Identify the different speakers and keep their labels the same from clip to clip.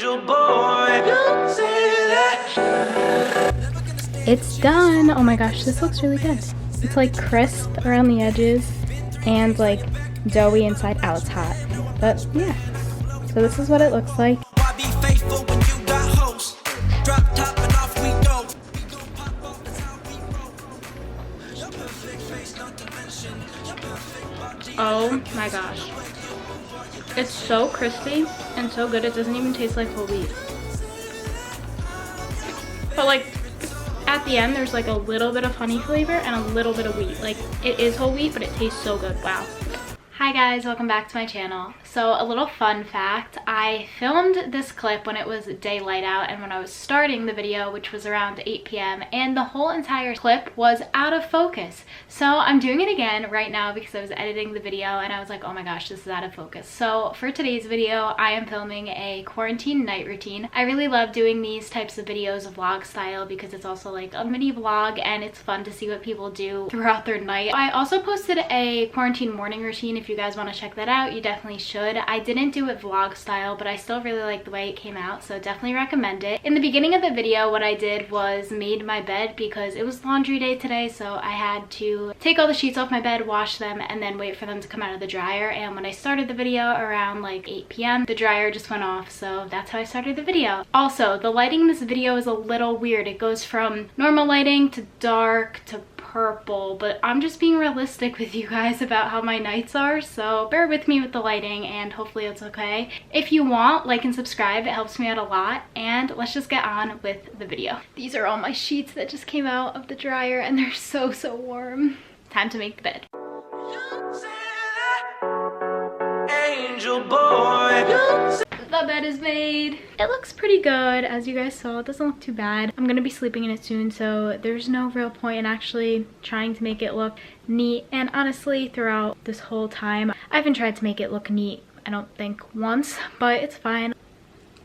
Speaker 1: It's done. Oh my gosh, this looks really good. It's like crisp around the edges and like doughy inside. Oh, it's hot. But yeah. So this is what it looks like. Oh my gosh. It's so crispy and so good. It doesn't even taste like whole wheat. But like at the end, there's like a little bit of honey flavor and a little bit of wheat. Like it is whole wheat, but it tastes so good. Wow. Hi guys, welcome back to my channel. So a little fun fact, I filmed this clip when it was daylight out and when I was starting the video, which was around 8 p.m. and the whole entire clip was out of focus. So I'm doing it again right now because I was editing the video and I was like, oh my gosh, this is out of focus. So for today's video, I am filming a quarantine night routine. I really love doing these types of videos vlog style because it's also like a mini vlog and it's fun to see what people do throughout their night. I also posted a quarantine morning routine. If you guys want to check that out, you definitely should. I didn't do it vlog style, but I still really like the way it came out, so definitely recommend it. In the beginning of the video, what I did was made my bed because it was laundry day today, so I had to take all the sheets off my bed, wash them, and then wait for them to come out of the dryer. And when I started the video around like 8 p.m, the dryer just went off, so that's how I started the video. Also, the lighting in this video is a little weird. It goes from normal lighting to dark to purple, but I'm just being realistic with you guys about how my nights are, so bear with me with the lighting and hopefully it's okay. If you want, like and subscribe, it helps me out a lot, and let's just get on with the video. These are all my sheets that just came out of the dryer and they're so warm. Time to make the bed. Angel boy. The bed is made. It looks pretty good, as you guys saw. It doesn't look too bad. I'm gonna be sleeping in it soon, so there's no real point in actually trying to make it look neat. And honestly, throughout this whole time, I haven't tried to make it look neat, I don't think, once, but it's fine.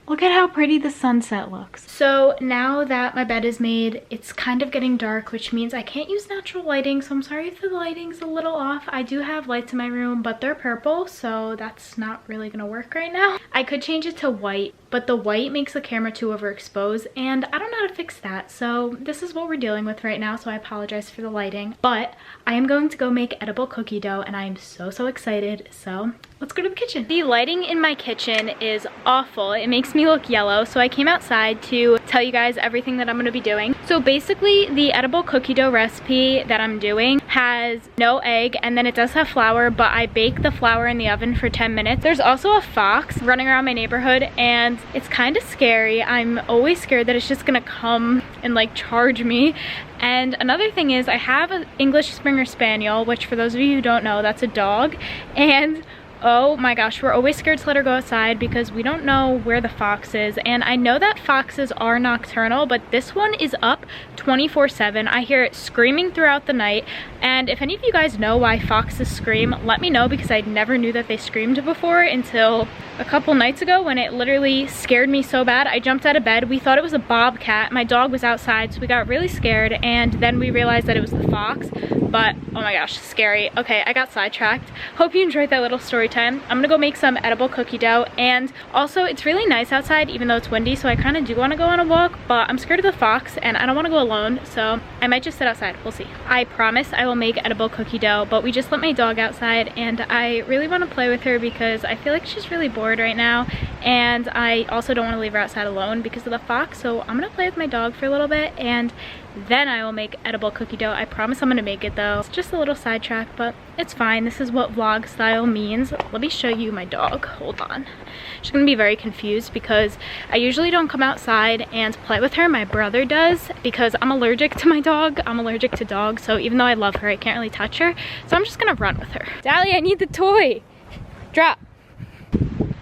Speaker 1: Look at how pretty the sunset looks. So now that my bed is made, it's kind of getting dark, which means I can't use natural lighting, so I'm sorry if the lighting's a little off. I do have lights in my room, but they're purple, so that's not really gonna work right now. I could change it to white, but the white makes the camera too overexposed, and I don't know how to fix that, so this is what we're dealing with right now, so I apologize for the lighting. But I am going to go make edible cookie dough, and I am so excited, so let's go to the kitchen. The lighting in my kitchen is awful. It makes me look yellow, so I came outside to tell you guys everything that I'm gonna be doing. So basically, the edible cookie dough recipe that I'm doing has no egg, and then it does have flour, but I bake the flour in the oven for 10 minutes. There's also a fox running around my neighborhood, and it's kind of scary. I'm always scared that it's just gonna come and like charge me. And another thing is, I have an English Springer Spaniel, which for those of you who don't know, that's a dog, and oh my gosh, we're always scared to let her go outside because we don't know where the fox is. And I know that foxes are nocturnal, but this one is up 24/7. I hear it screaming throughout the night. And if any of you guys know why foxes scream, let me know, because I never knew that they screamed before until a couple nights ago when it literally scared me so bad. I jumped out of bed. We thought it was a bobcat. My dog was outside, so we got really scared, and then we realized that it was the fox. But oh my gosh, scary. Okay, I got sidetracked. Hope you enjoyed that little story time. I'm gonna go make some edible cookie dough, and also it's really nice outside even though it's windy, so I kind of do want to go on a walk, but I'm scared of the fox and I don't want to go alone, so I might just sit outside. We'll see. I promise I will make edible cookie dough, but we just let my dog outside and I really want to play with her because I feel like she's really bored right now, and I also don't want to leave her outside alone because of the fox, so I'm gonna play with my dog for a little bit and then I will make edible cookie dough. I promise I'm gonna make it though. It's just a little sidetrack, but it's fine. This is what vlog style means. Let me show you my dog. Hold on. She's gonna be very confused because I usually don't come outside and play with her. My brother does because I'm allergic to my dog. I'm allergic to dogs, so even though I love her, I can't really touch her. So I'm just gonna run with her. Dally, I need the toy. Drop.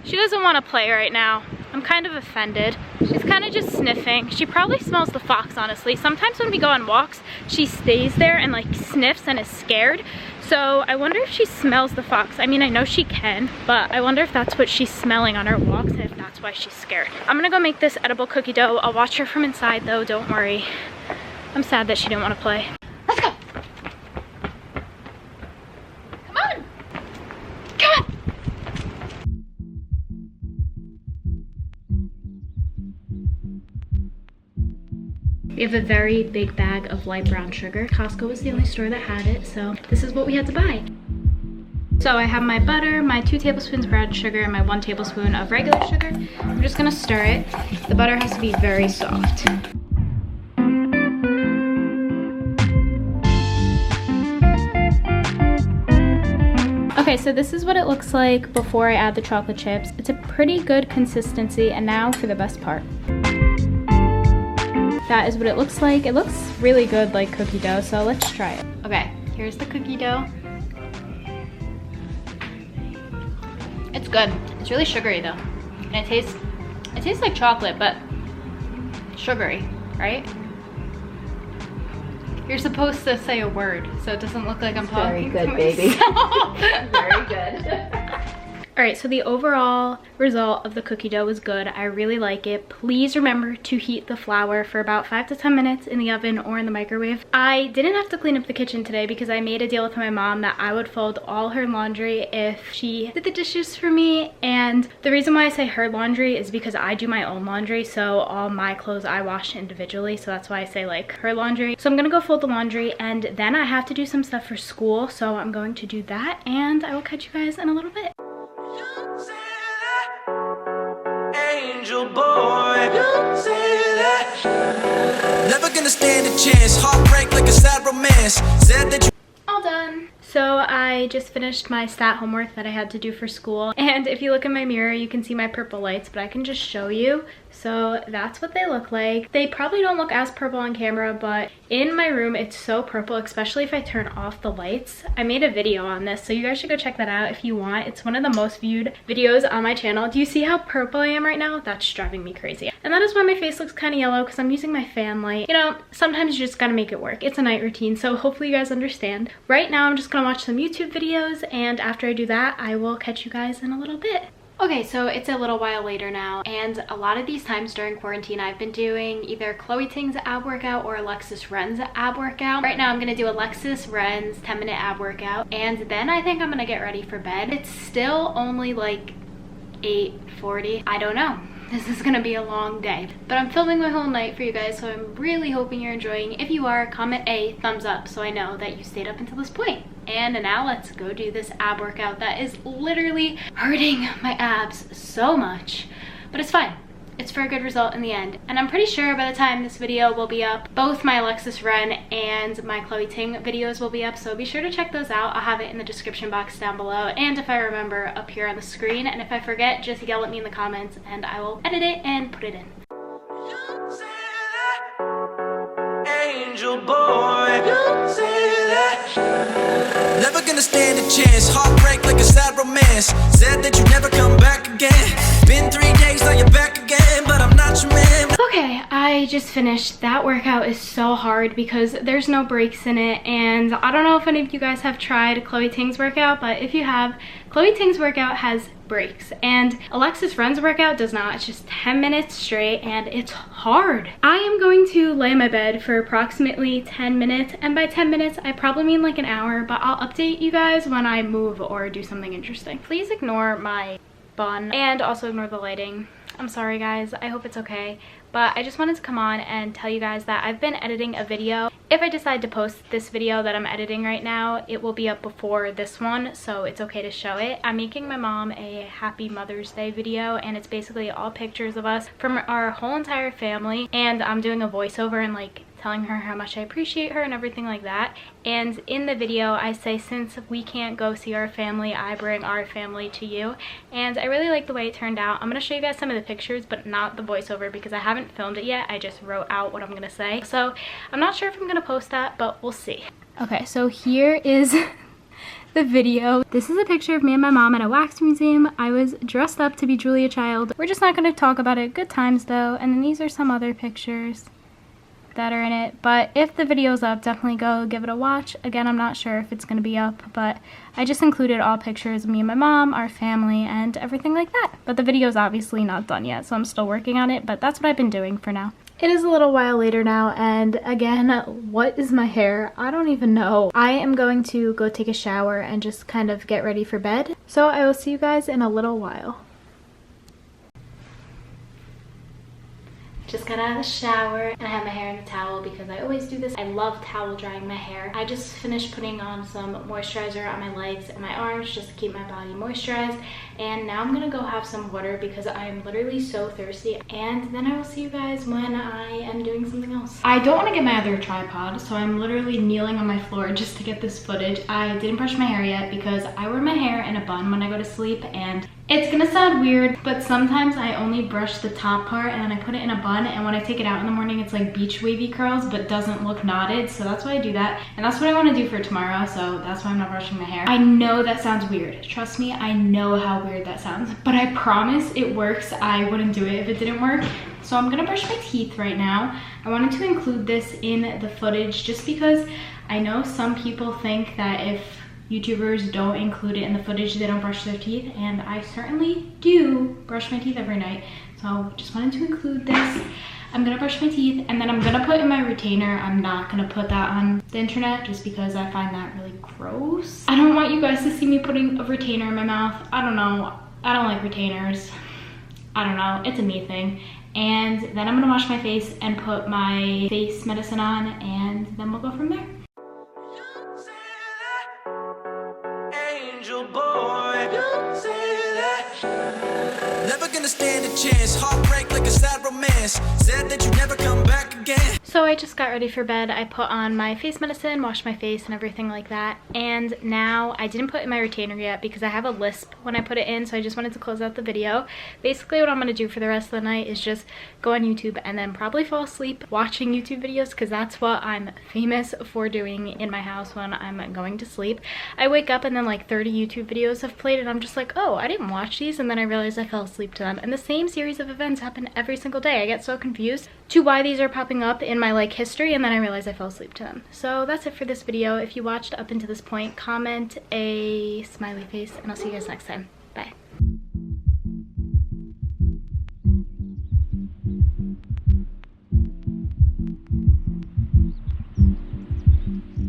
Speaker 1: She doesn't want to play right now. I'm kind of offended. She's kind of just sniffing. She probably smells the fox, honestly. Sometimes when we go on walks, she stays there and like sniffs and is scared. So I wonder if she smells the fox. I mean, I know she can, but I wonder if that's what she's smelling on her walks and if that's why she's scared. I'm gonna go make this edible cookie dough. I'll watch her from inside though, don't worry. I'm sad that she didn't want to play. Let's go. Come on. Come on. We have a very big bag of light brown sugar. Costco was the only store that had it, so this is what we had to buy. So I have my butter, my 2 tablespoons brown sugar, and my 1 tablespoon of regular sugar. I'm just gonna stir it. The butter has to be very soft. Okay, so this is what it looks like before I add the chocolate chips. It's a pretty good consistency, and now for the best part. That is what it looks like. It looks really good like cookie dough, so let's try it. Okay, here's the cookie dough. It's good. It's really sugary though. And it tastes like chocolate, but sugary, right? You're supposed to say a word, so it doesn't look like I'm talking
Speaker 2: very good,
Speaker 1: to
Speaker 2: baby.
Speaker 1: myself.
Speaker 2: Very good.
Speaker 1: All right, so the overall result of the cookie dough was good. I really like it. Please remember to heat the flour for about 5 to 10 minutes in the oven or in the microwave. I didn't have to clean up the kitchen today because I made a deal with my mom that I would fold all her laundry if she did the dishes for me. And the reason why I say her laundry is because I do my own laundry, so all my clothes I wash individually, so that's why I say like her laundry. So I'm gonna go fold the laundry, and then I have to do some stuff for school, so I'm going to do that, and I will catch you guys in a little bit. Angel boy, you say that. Never gonna stand a chance. Heartbreak like a sad romance. Said that you all done. So I just finished my stat homework that I had to do for school, and if you look in my mirror you can see my purple lights, but I can just show you. So that's what they look like. They probably don't look as purple on camera, but in my room it's so purple, especially if I turn off the lights. I made a video on this, so you guys should go check that out if you want. It's one of the most viewed videos on my channel. Do you see how purple I am right now? That's driving me crazy. And that is why my face looks kind of yellow, because I'm using my fan light. You know, sometimes you just gotta make it work. It's a night routine, so hopefully you guys understand. Right now I'm just gonna watch some YouTube videos, and after I do that I will catch you guys in a little bit. Okay, so it's a little while later now, and a lot of these times during quarantine I've been doing either Chloe Ting's ab workout or Alexis Ren's ab workout. Right now I'm gonna do Alexis Ren's 10-minute ab workout, and then I think I'm gonna get ready for bed. It's still only like 8:40. I don't know. This is gonna be a long day, but I'm filming my whole night for you guys, so I'm really hoping you're enjoying. If you are, comment a thumbs up so I know that you stayed up until this point. And now let's go do this ab workout that is literally hurting my abs so much, but it's fine. It's for a good result in the end. And I'm pretty sure by the time this video will be up, both my Alexis Ren and my Chloe Ting videos will be up, so be sure to check those out. I'll have it in the description box down below, and if I remember, up here on the screen. And if I forget, just yell at me in the comments and I will edit it and put it in. Angel boy, you say that. Never gonna stand a chance. Heartbreak like a sad romance. Said that you never come back again. Been 3 days, now you're back again, but I'm not your man. Okay, I just finished. That workout is so hard because there's no breaks in it, and I don't know if any of you guys have tried Chloe Ting's workout, but if you have, Chloe Ting's workout has breaks, and Alexis Ren's workout does not. It's just 10 minutes straight, and it's hard. I am going to lay in my bed for approximately 10 minutes, and by 10 minutes I probably mean like an hour, but I'll update you guys when I move or do something interesting. Please ignore my bun and also ignore the lighting. I'm sorry guys, I hope it's okay, but I just wanted to come on and tell you guys that I've been editing a video. If I decide to post this video that I'm editing right now, it will be up before this one, so it's okay to show it. I'm making my mom a happy Mother's Day video, and it's basically all pictures of us from our whole entire family, and I'm doing a voiceover and like telling her how much I appreciate her and everything like that. And in the video I say, since we can't go see our family, I bring our family to you, and I really like the way it turned out. I'm going to show you guys some of the pictures, but not the voiceover because I haven't filmed it yet. I just wrote out what I'm going to say, so I'm not sure if I'm going to post that, but we'll see. Okay, so here is the video. This is a picture of me and my mom at a wax museum. I was dressed up to be Julia Child. We're just not going to talk about it. Good times though. And then these are some other pictures that are in it, but if the video's up, definitely go give it a watch. Again, I'm not sure if it's going to be up, but I just included all pictures of me and my mom, our family, and everything like that. But the video's obviously not done yet, so I'm still working on it, but that's what I've been doing for now. It is a little while later now, and again, what is my hair? I don't even know. I am going to go take a shower and just kind of get ready for bed, so I will see you guys in a little while. Just got out of the shower and I have my hair in a towel because I always do this. I love towel drying my hair. I just finished putting on some moisturizer on my legs and my arms just to keep my body moisturized. And now I'm gonna go have some water because I am literally so thirsty. And then I will see you guys when I am doing something else. I don't want to get my other tripod, so I'm literally kneeling on my floor just to get this footage. I didn't brush my hair yet because I wear my hair in a bun when I go to sleep, and it's gonna sound weird, but sometimes I only brush the top part and then I put it in a bun, and when I take it out in the morning it's like beach wavy curls but doesn't look knotted, so that's why I do that. And that's what I want to do for tomorrow, so that's why I'm not brushing my hair. I know that sounds weird. Trust me, I know how weird that sounds, but I promise it works. I wouldn't do it if it didn't work. So I'm gonna brush my teeth right now. I wanted to include this in the footage just because I know some people think that if YouTubers don't include it in the footage, they don't brush their teeth, and I certainly do brush my teeth every night. So just wanted to include this. I'm gonna brush my teeth and then I'm gonna put in my retainer. I'm not gonna put that on the internet just because I find that really gross. I don't want you guys to see me putting a retainer in my mouth. I don't know. I don't like retainers. I don't know. It's a me thing. And then I'm gonna wash my face and put my face medicine on, and then we'll go from there. Angel boy, don't say that. Never gonna stand a chance. Heartbreak like a sad romance. Said that you never come back again. So I just got ready for bed. I put on my face medicine, washed my face and everything like that. And now I didn't put in my retainer yet because I have a lisp when I put it in, so I just wanted to close out the video. Basically what I'm gonna do for the rest of the night is just go on YouTube and then probably fall asleep watching YouTube videos, because that's what I'm famous for doing in my house when I'm going to sleep. I wake up and then like 30 YouTube videos have played and I'm just like, oh, I didn't watch these, and then I realize I fell asleep to them. And the same series of events happen every single day. I get so confused to why these are popping up in my like history, and then I realize I fell asleep to them. So that's it for this video. If you watched up until this point, comment a smiley face and I'll see you guys next time. Bye.